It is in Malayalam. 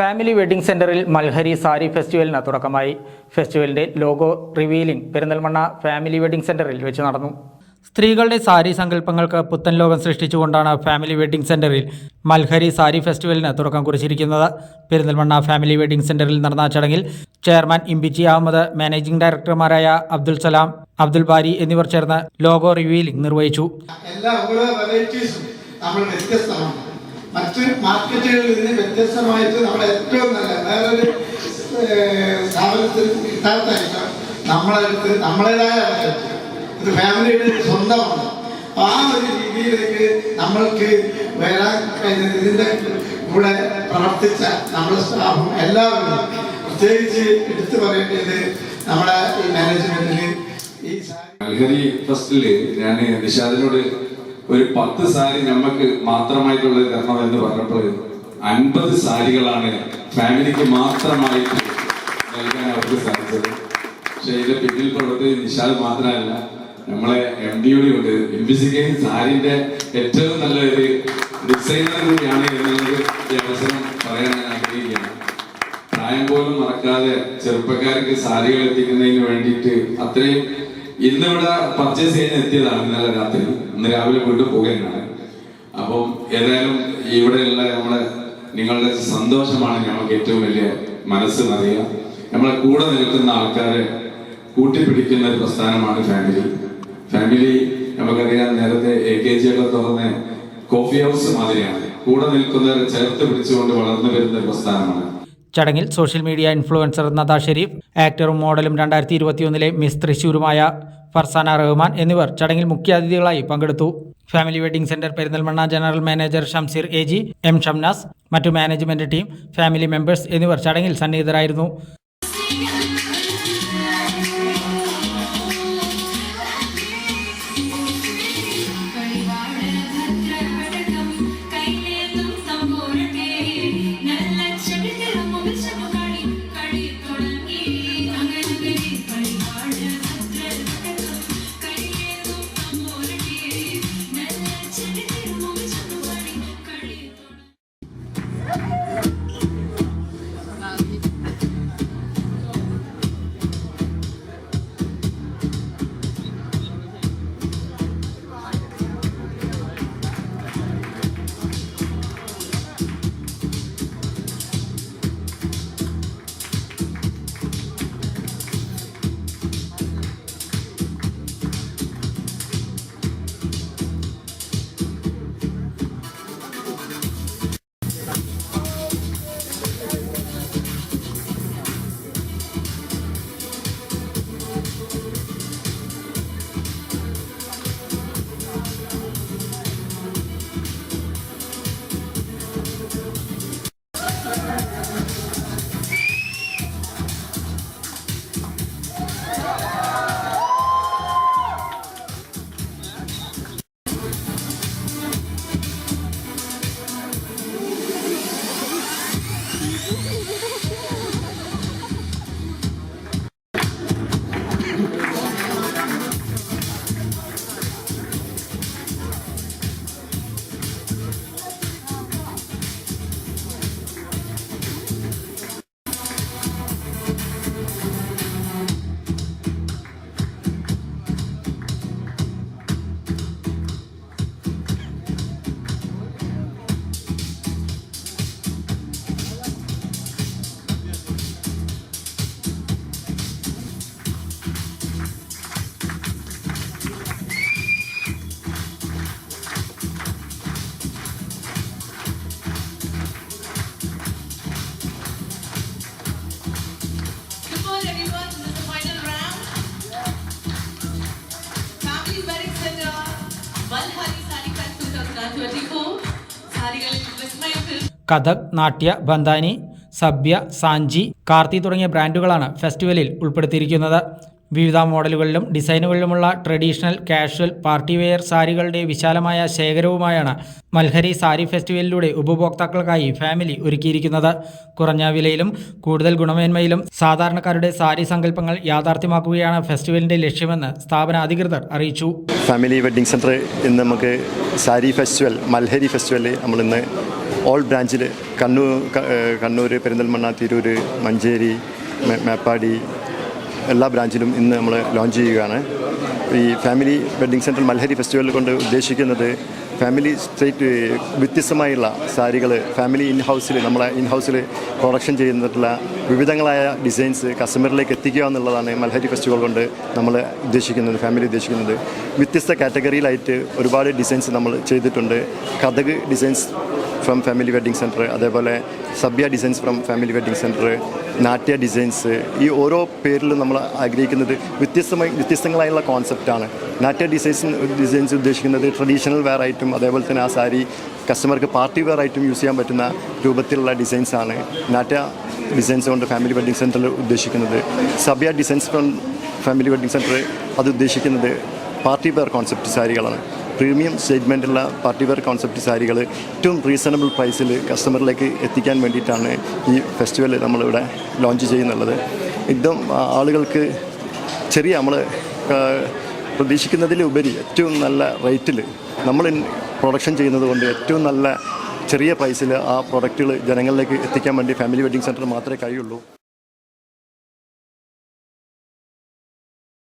ഫാമിലി വെഡ്ഡിംഗ് സെന്ററിൽ മൽഹരി സാരി ഫെസ്റ്റിവലിന് തുടക്കമായി. ഫെസ്റ്റിവലിന്റെ logo revealing Perinthalmanna family wedding സെന്ററിൽ വെച്ച് നടന്നു. സ്ത്രീകളുടെ സാരി സങ്കല്പങ്ങൾക്ക് പുത്തൻ ലോകം സൃഷ്ടിച്ചുകൊണ്ടാണ് ഫാമിലി വെഡ്ഡിംഗ് സെന്ററിൽ മൽഹരി സാരി ഫെസ്റ്റിവലിന് തുടക്കം കുറിച്ചിരിക്കുന്നത്. പെരിന്തൽമണ്ണ ഫാമിലി വെഡ്ഡിംഗ് സെന്ററിൽ നടന്ന ചടങ്ങിൽ ചെയർമാൻ ഇംബിച്ചി അഹമ്മദ്, മാനേജിംഗ് ഡയറക്ടർമാരായ അബ്ദുൽ സലാം, അബ്ദുൽ ബാരി എന്നിവർ ചേർന്ന് ലോഗോ റിവീലിംഗ് നിർവഹിച്ചു. മറ്റ് മാർക്കറ്റുകളിൽ നിന്ന് വ്യത്യസ്തമായിട്ട് നമ്മൾ ഏറ്റവും നല്ല വേറൊരു സ്ഥാപനത്തിൽ കിട്ടാത്തായിട്ട് നമ്മളെടുത്ത് നമ്മളേതായ ഇത് ഫാമിലിയുടെ സ്വന്തമാണ്. ആ ഒരു രീതിയിലേക്ക് നമ്മൾക്ക് വരാൻ ഇതിൻ്റെ കൂടെ പ്രവർത്തിച്ച നമ്മുടെ സ്റ്റാഫും എല്ലാവരും, പ്രത്യേകിച്ച് എടുത്തു പറയേണ്ടത് നമ്മുടെ ഈ മാനേജ്മെന്റിന് ഈ മൽഹരി ഫസ്റ്റില് ഞാൻ നിഷാദിനോട് ഒരു 10 സാരി നമുക്ക് മാത്രമായിട്ടുള്ളത് തരണം എന്ന് പറഞ്ഞപ്പോൾ 50 സാരികളാണ് ഫാമിലിക്ക് മാത്രമായിട്ട് നൽകാൻ അവർക്ക് സാധിച്ചത്. പക്ഷെ ഇതിന്റെ പിന്നിൽ പ്രവർത്തിച്ച നിഷാദ് മാത്രമല്ല, നമ്മളെ MD ഉണ്ട്. ഇംബിസിക്ക് സാരിന്റെ ഏറ്റവും നല്ലൊരു ഡിസൈനർ കൂടിയാണ് എന്നുള്ളത് ഈ അവസരം പറയാൻ ഞാൻ ആഗ്രഹിക്കുകയാണ്. പ്രായം പോലും മറക്കാതെ ചെറുപ്പക്കാർക്ക് സാരികൾ എത്തിക്കുന്നതിന് വേണ്ടിയിട്ട് അത്രയും ഇന്നിവിടെ പർച്ചേസ് ചെയ്യാൻ എത്തിയതാണ്. ഇന്നലെ രാത്രി, ഇന്ന് രാവിലെ വീണ്ടും പോകുകയാണ്. അപ്പം ഏതായാലും ഇവിടെയുള്ള നിങ്ങളുടെ സന്തോഷമാണ് ഞങ്ങൾക്ക് ഏറ്റവും വലിയ മനസ്സ് നിറയുക. നമ്മളെ കൂടെ നിൽക്കുന്ന ആൾക്കാരെ കൂട്ടിപ്പിടിക്കുന്ന ഒരു പ്രസ്ഥാനമാണ് ഫാമിലി. നമുക്കറിയാം, നേരത്തെ AKG ഒക്കെ തുറന്ന് കോഫി ഹൗസ് മാതിരിയാണ്. കൂടെ നിൽക്കുന്നവരെ ചേർത്ത് പിടിച്ചുകൊണ്ട് വളർന്നു വരുന്ന ഒരു പ്രസ്ഥാനമാണ്. ചടങ്ങിൽ social media influencer Nada Sharif, ആക്ടറും മോഡലും 2021 മിസ് തൃശ്ശൂരുമായ ഫർസാന റഹ്മാൻ എന്നിവർ ചടങ്ങിൽ മുഖ്യാതിഥികളായി പങ്കെടുത്തു. Family wedding centre Perinthalmanna general manager Shamseer AG, M Shamnas, മറ്റു മാനേജ്മെന്റ് ടീം, ഫാമിലി മെമ്പേഴ്സ് എന്നിവർ ചടങ്ങിൽ സന്നിഹിതരായിരുന്നു. കഥക്, നാട്യ, ബന്ധാനി, സഭ്യ, സാഞ്ചി, കാർത്തി തുടങ്ങിയ ബ്രാൻഡുകളാണ് ഫെസ്റ്റിവലിൽ ഉൾപ്പെടുത്തിയിരിക്കുന്നത്. വിവിധ മോഡലുകളിലും ഡിസൈനുകളിലുമുള്ള ട്രഡീഷണൽ, കാഷ്വൽ, പാർട്ടി വെയർ സാരികളുടെ വിശാലമായ ശേഖരവുമായാണ് മൽഹരി സാരി ഫെസ്റ്റിവലിലൂടെ ഉപഭോക്താക്കൾക്കായി ഫാമിലി ഒരുക്കിയിരിക്കുന്നത്. കുറഞ്ഞ വിലയിലും കൂടുതൽ ഗുണമേന്മയിലും സാധാരണക്കാരുടെ സാരി സങ്കല്പങ്ങൾ യാഥാർത്ഥ്യമാക്കുകയാണ് ഫെസ്റ്റിവലിന്റെ ലക്ഷ്യമെന്ന് സ്ഥാപന അധികൃതർ അറിയിച്ചു. ഫാമിലി വെഡ്ഡിംഗ് സെന്റർ ഇന്ന് നമുക്ക് സാരി ഫെസ്റ്റിവൽ, മൽഹരി ഫെസ്റ്റിവൽ നമ്മളിന്ന് ഓൾ ബ്രാഞ്ചിൽ കണ്ണൂർ, പെരിന്തൽമണ്ണ, തിരൂർ, മഞ്ചേരി, മേപ്പാടി എല്ലാ ബ്രാഞ്ചിലും ഇന്ന് നമ്മൾ ലോഞ്ച് ചെയ്യുകയാണ്. ഈ ഫാമിലി വെഡ്ഡിംഗ് സെൻറ്റർ മൽഹരി ഫെസ്റ്റിവൽ കൊണ്ട് ഉദ്ദേശിക്കുന്നത് ഫാമിലി സ്ട്രേറ്റ് വ്യത്യസ്തമായുള്ള സാരികൾ ഫാമിലി നമ്മളെ ഇൻ ഹൗസിൽ പ്രൊഡക്ഷൻ ചെയ്യുന്നിട്ടുള്ള വിവിധങ്ങളായ ഡിസൈൻസ് കസ്റ്റമറിലേക്ക് എത്തിക്കുക എന്നുള്ളതാണ് മൽഹരി ഫെസ്റ്റിവൽ കൊണ്ട് നമ്മൾ ഫാമിലി ഉദ്ദേശിക്കുന്നത്. വ്യത്യസ്ത കാറ്റഗറിയിലായിട്ട് ഒരുപാട് ഡിസൈൻസ് നമ്മൾ ചെയ്തിട്ടുണ്ട്. Kathak designs from family wedding centre, അതേപോലെ Sabya designs from family wedding centre, Natya designs. ഈ ഓരോ പേരിലും നമ്മൾ ആഗ്രഹിക്കുന്നത് വ്യത്യസ്തങ്ങളായുള്ള കോൺസെപ്റ്റാണ്. നാട്യ ഡിസൈൻസ് ഉദ്ദേശിക്കുന്നത് ട്രഡീഷണൽ വെയർ ആയിട്ടും അതേപോലെ തന്നെ ആ സാരി കസ്റ്റമർക്ക് പാർട്ടി വെയർ ആയിട്ടും യൂസ് ചെയ്യാൻ പറ്റുന്ന രൂപത്തിലുള്ള ഡിസൈൻസാണ് നാട്യ ഡിസൈൻസ് കൊണ്ട് ഫാമിലി വെഡ്ഡിംഗ് സെൻറ്ററിൽ ഉദ്ദേശിക്കുന്നത്. Sabya designs from family wedding centre അത് ഉദ്ദേശിക്കുന്നത് പാർട്ടി വെയർ കോൺസെപ്റ്റ് സാരികളാണ്. പ്രീമിയം സ്റ്റേറ്റ്മെൻറ്റുള്ള പാർട്ടി വെയർ കോൺസെപ്റ്റ് സാരികൾ ഏറ്റവും റീസണബിൾ പ്രൈസിൽ കസ്റ്റമറിലേക്ക് എത്തിക്കാൻ വേണ്ടിയിട്ടാണ് ഈ ഫെസ്റ്റിവൽ നമ്മളിവിടെ ലോഞ്ച് ചെയ്യുന്നുള്ളത്. ഇതും ആളുകൾക്ക് നമ്മൾ പ്രതീക്ഷിക്കുന്നതിലുപരി ഏറ്റവും നല്ല റേറ്റിൽ നമ്മൾ പ്രൊഡക്ഷൻ ചെയ്യുന്നത് കൊണ്ട് ഏറ്റവും നല്ല ചെറിയ പ്രൈസിൽ ആ പ്രൊഡക്റ്റുകൾ ജനങ്ങളിലേക്ക് എത്തിക്കാൻ വേണ്ടി ഫാമിലി വെഡ്ഡിംഗ് സെൻറ്റർ മാത്രമേ കഴിയുള്ളൂ.